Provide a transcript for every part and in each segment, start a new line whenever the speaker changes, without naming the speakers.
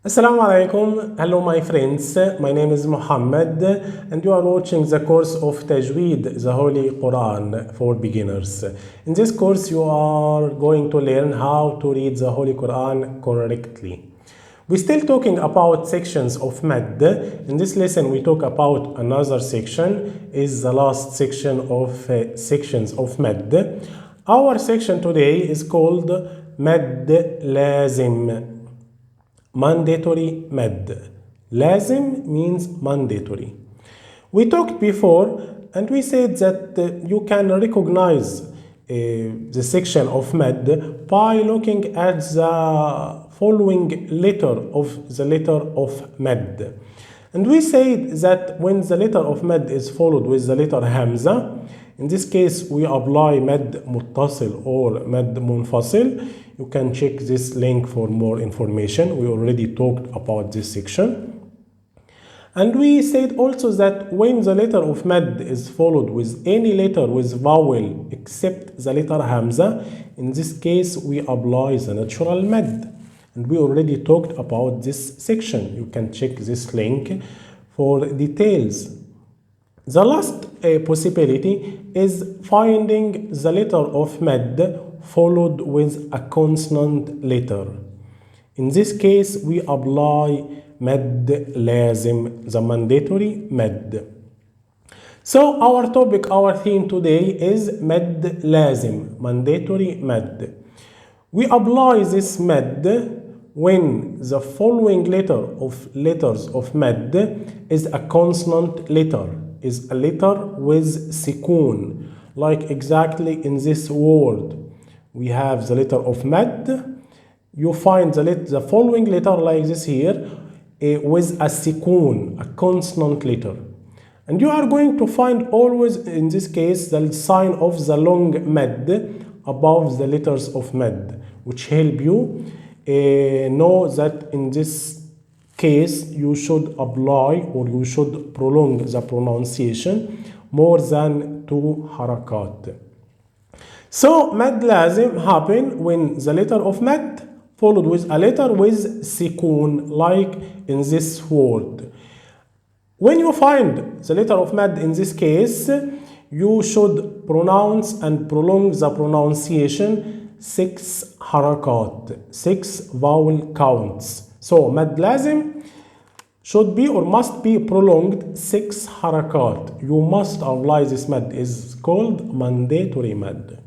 Assalamu alaikum. Hello my friends. My name is Muhammad and you are watching the course of Tajweed, the Holy Quran for beginners. In this course you are going to learn how to read the Holy Quran correctly. We're still talking about sections of Madd. In this lesson we talk about another section, is the last section of sections of Madd. Our section today is called Madd Lazim. Mandatory Madd. Lazim means mandatory. We talked before and we said that you can recognize the section of Madd by looking at the following letter of the letter of Madd. And we said that when the letter of Madd is followed with the letter Hamza, in this case we apply Madd Muttasil or Madd Munfasil. You can check this link for more information. We already talked about this section. And we said also that when the letter of Madd is followed with any letter with vowel except the letter Hamza, in this case we apply the natural Madd. And we already talked about this section. You can check this link for details. The last possibility is finding the letter of Madd followed with a consonant letter. In this case, we apply Madd Lazim, the mandatory Madd. So our topic, our theme today is Madd Lazim, mandatory Madd. We apply this Madd when the following letters of Madd is a consonant letter, is a letter with sukoon, like exactly in this word. We have the letter of Madd. You find the following letter like this here with a sukoon, a consonant letter. And you are going to find always in this case the sign of the long Madd above the letters of Madd, which help you know that in this case you should apply or you should prolong the pronunciation more than 2 harakat. So Madd Lazim happen when the letter of Madd followed with a letter with sukoon, like in this word. When you find the letter of Madd in this case, you should pronounce and prolong the pronunciation 6 harakat, 6 vowel counts. So Madd Lazim should be or must be prolonged 6 harakat. You must apply this Madd, is called mandatory Madd.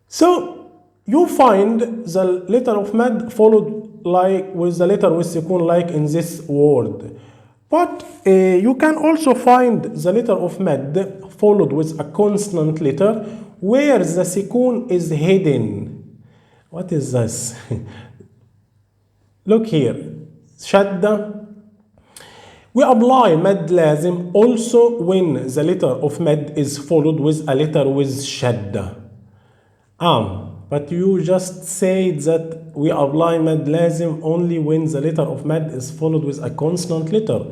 So you find the letter of Madd followed like with the letter with sukoon like in this word. But you can also find the letter of Madd followed with a consonant letter where the sukoon is hidden. What is this? Look here. Shadda. We apply Madd Lazim also when the letter of Madd is followed with a letter with shadda. But you just said that we apply Madd Lazim only when the letter of Madd is followed with a consonant letter.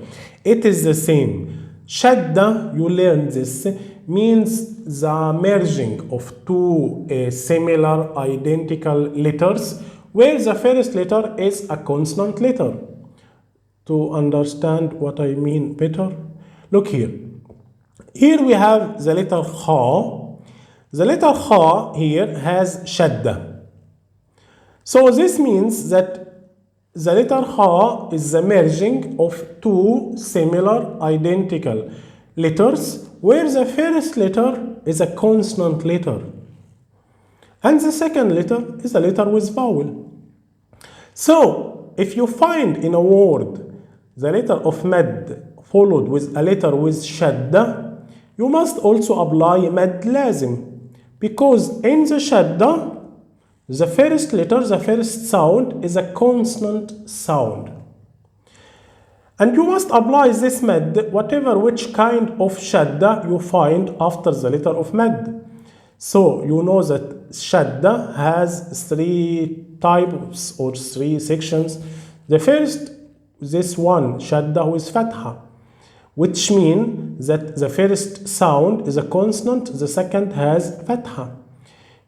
It is the same. Shadda, you learned this, means the merging of two similar identical letters where the first letter is a consonant letter. To understand what I mean better, look here. Here we have the letter Kha. The letter Kha here has shadda. So this means that the letter Kha is the merging of two similar identical letters where the first letter is a consonant letter and the second letter is a letter with vowel. So if you find in a word the letter of Madd followed with a letter with shadda, you must also apply Madd Lazim. Because in the shadda, the first letter, the first sound is a consonant sound. And you must apply this Madd, whatever which kind of shadda you find after the letter of Madd. So you know that shadda has 3 types or 3 sections. The first, this one, shadda with fatha, which means that the first sound is a consonant, the second has fatha.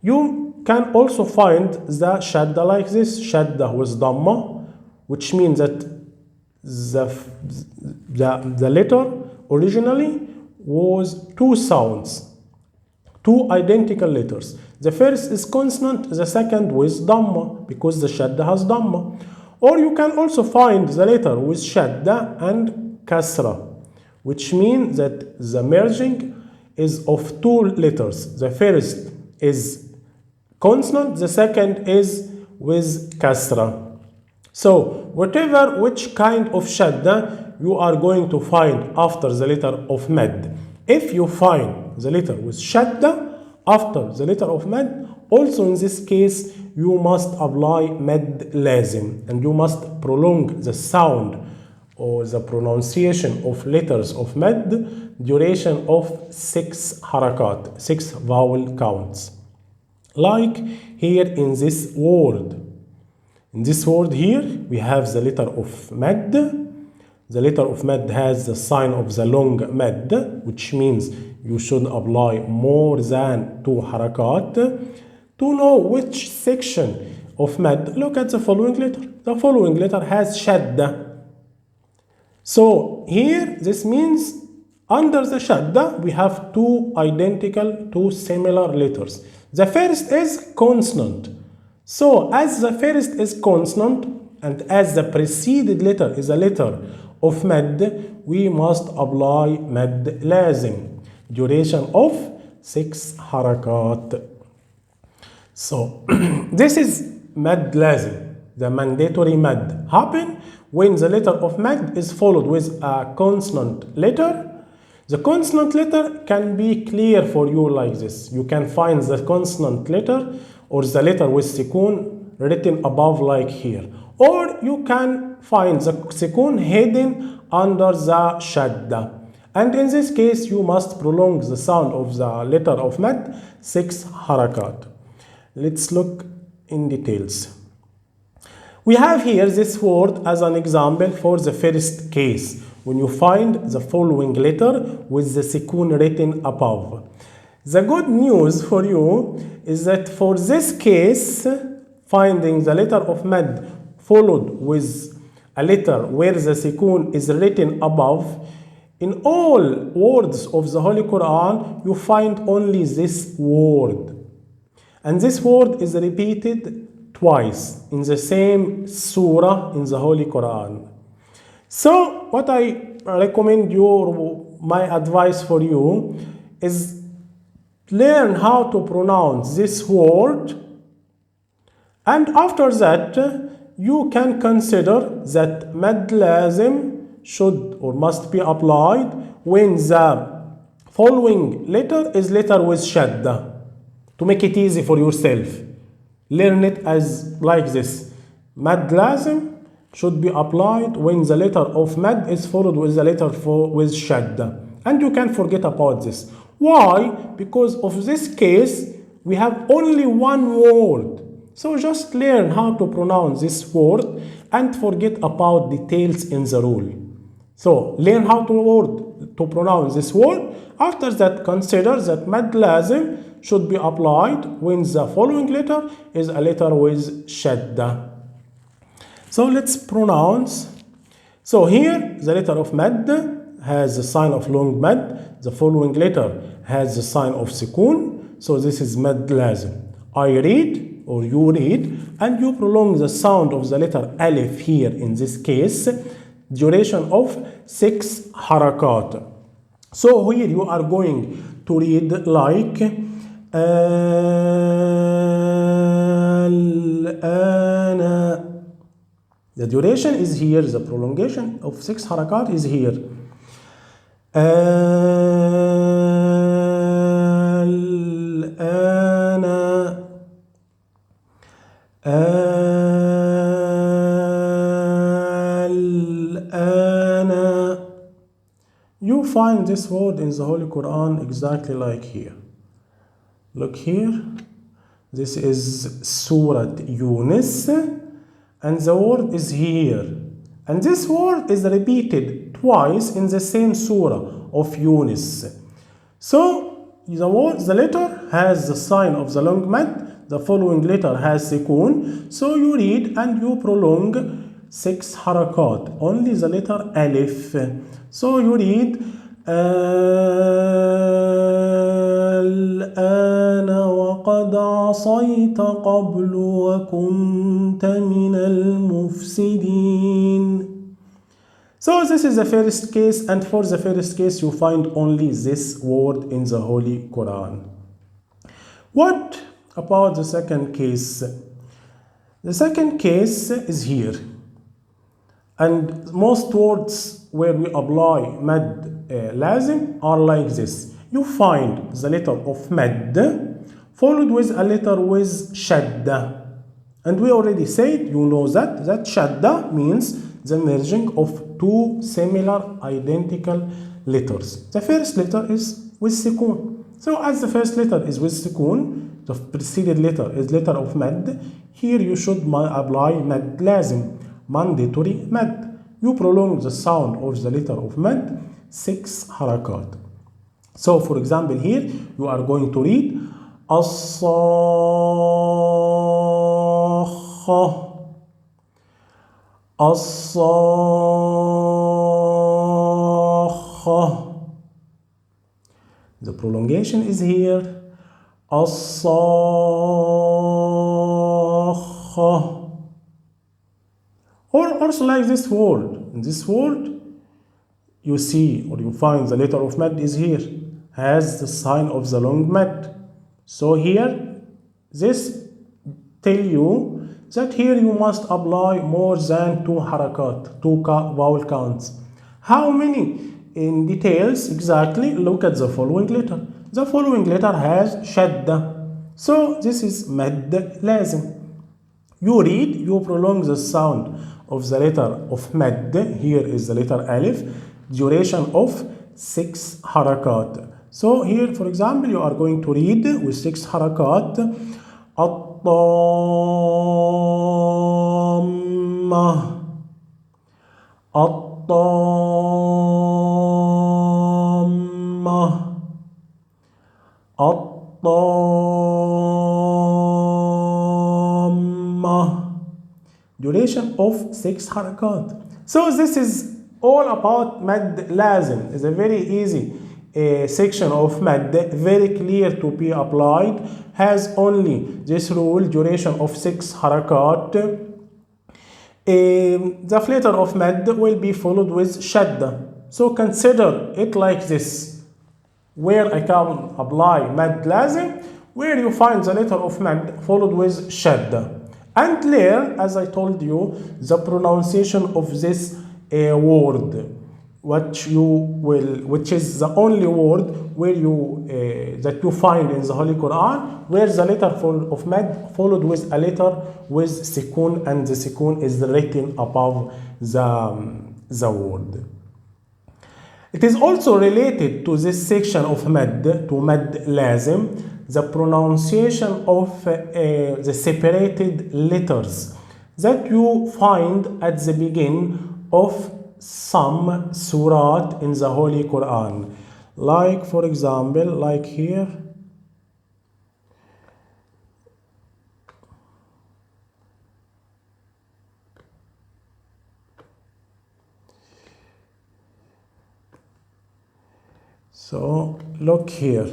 You can also find the shadda like this, shadda with dhamma, which means that the letter originally was two sounds, two identical letters. The first is consonant, the second with Dhamma, because the Shadda has Dhamma. Or you can also find the letter with Shadda and Kasra, which means that the merging is of two letters. The first is consonant, the second is with Kasra. So which kind of Shadda you are going to find after the letter of Madd. If you find the letter with Shadda after the letter of Madd, also in this case you must apply Madd Lazim, and you must prolong the sound or the pronunciation of letters of Madd duration of 6 harakat, 6 vowel counts. Like here in this word. In this word here, we have the letter of Madd. The letter of Madd has the sign of the long Madd, which means you should apply more than 2 harakat. To know which section of Madd, look at the following letter. The following letter has Shadda. So here, this means under the Shadda, we have two similar letters. The first is consonant. So as the first is consonant and as the preceded letter is a letter of Madd, we must apply Madd Lazim, duration of 6 harakat. So this is Madd Lazim, the mandatory Madd. Happen when the letter of Madd is followed with a consonant letter. The consonant letter can be clear for you like this. You can find the consonant letter or the letter with Sikun written above like here. Or you can find the Sikun hidden under the Shadda. And in this case, you must prolong the sound of the letter of Madd 6 harakat. Let's look in details. We have here this word as an example for the first case, when you find the following letter with the Sikun written above. The good news for you is that for this case, finding the letter of Madd followed with a letter where the Sikun is written above, in all words of the Holy Quran, you find only this word. And this word is repeated twice in the same surah in the Holy Quran. So what I recommend you, or my advice for you, is learn how to pronounce this word, and after that you can consider that Madd Lazim should or must be applied when the following letter is letter with Shadda. To make it easy for yourself, learn it as like this. Madd Lazim should be applied when the letter of Madd is followed with the letter with Shadda. And you can forget about this. Why? Because of this case, we have only one word. So just learn how to pronounce this word and forget about details in the rule. So learn how to pronounce this word. After that, consider that Madd Lazim should be applied when the following letter is a letter with Shadda. So let's pronounce. So here the letter of Madd has the sign of long Madd. The following letter has the sign of Sikun. So this is Madd Lazim. I read or you read, and you prolong the sound of the letter Alif here in this case, duration of 6 harakat. So here you are going to read like the duration is here, the prolongation of 6 harakat is here. You find this word in the Holy Quran exactly like here. Look here. This is Surah Yunus, and the word is here. And this word is repeated twice in the same surah of Yunus. So the letter has the sign of the long Madd. The following letter has Sikun. So you read and you prolong 6 حركات, only the letter ألف. So you read الآن وقد عصيت قبل وكنت من المفسدين. So this is the first case, and for the first case you find only this word in the Holy Quran. What about the second case? The second case is here, and most words where we apply Madd Lazim are like this. You find the letter of Madd followed with a letter with Shadda, and we already said, you know that Shadda means the merging of two similar identical letters. The first letter is with Sukun. So as the first letter is with Sukun, the preceded letter is letter of Madd, here you should apply Madd Lazim, mandatory Madd. You prolong the sound of the letter of Madd 6 harakat. So for example here, you are going to read As-Sakha, As-Sakha. The prolongation is here. As-Sakha. Or also like this word. In this word, you see or you find the letter of Madd is here, has the sign of the long Madd. So here, this tell you that here you must apply more than 2 harakat, 2 vowel counts. How many? In details, exactly, look at the following letter. The following letter has Shadda. So this is Madd Lazim. You read, you prolong the sound of the letter of Madd. Here is the letter Alif, duration of 6 harakat. So here, for example, you are going to read with 6 harakat. At-Tamma, At-Tamma, At-Tamma. Duration of 6 harakat. So this is all about Madd Lazim. It's a very easy section of Madd, very clear to be applied, has only this rule, duration of 6 harakat. The letter of Madd will be followed with Shadda. So consider it like this, where I can apply Madd Lazim, where you find the letter of Madd followed with Shadda. And learn, as I told you, the pronunciation of this word, which is the only word where that you find in the Holy Quran, where the letter of Madd followed with a letter with Sukun, and the Sukun is written above the word. It is also related to this section of Madd, to Madd Lazim, the pronunciation of the separated letters that you find at the beginning of some surat in the Holy Quran. Like, for example, like here. So, look here.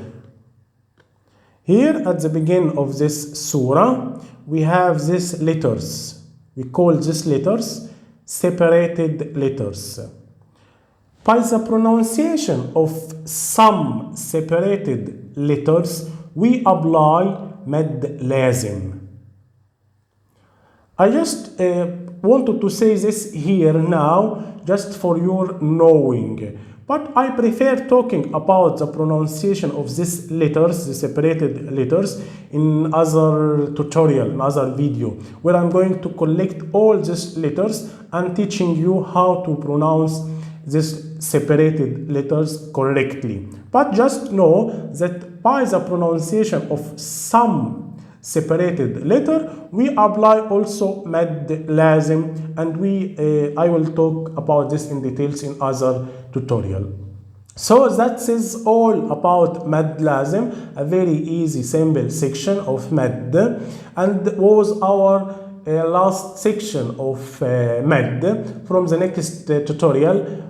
Here at the beginning of this surah, we have these letters. We call these letters separated letters. By the pronunciation of some separated letters, we apply Madd Lazim. I just wanted to say this here now, just for your knowing. But I prefer talking about the pronunciation of these letters, the separated letters, in other tutorial, in other video, where I'm going to collect all these letters and teaching you how to pronounce these separated letters correctly. But just know that by the pronunciation of some separated letter, we apply also Madd Lazim, and I will talk about this in details in other tutorial. So that is all about Madd Lazim, a very easy, simple section of Madd, and was our last section of Madd. From the next tutorial,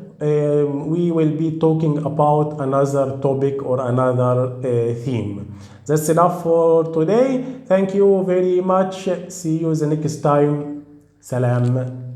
we will be talking about another topic or another theme. That's enough for today. Thank you very much. See you the next time. Salam.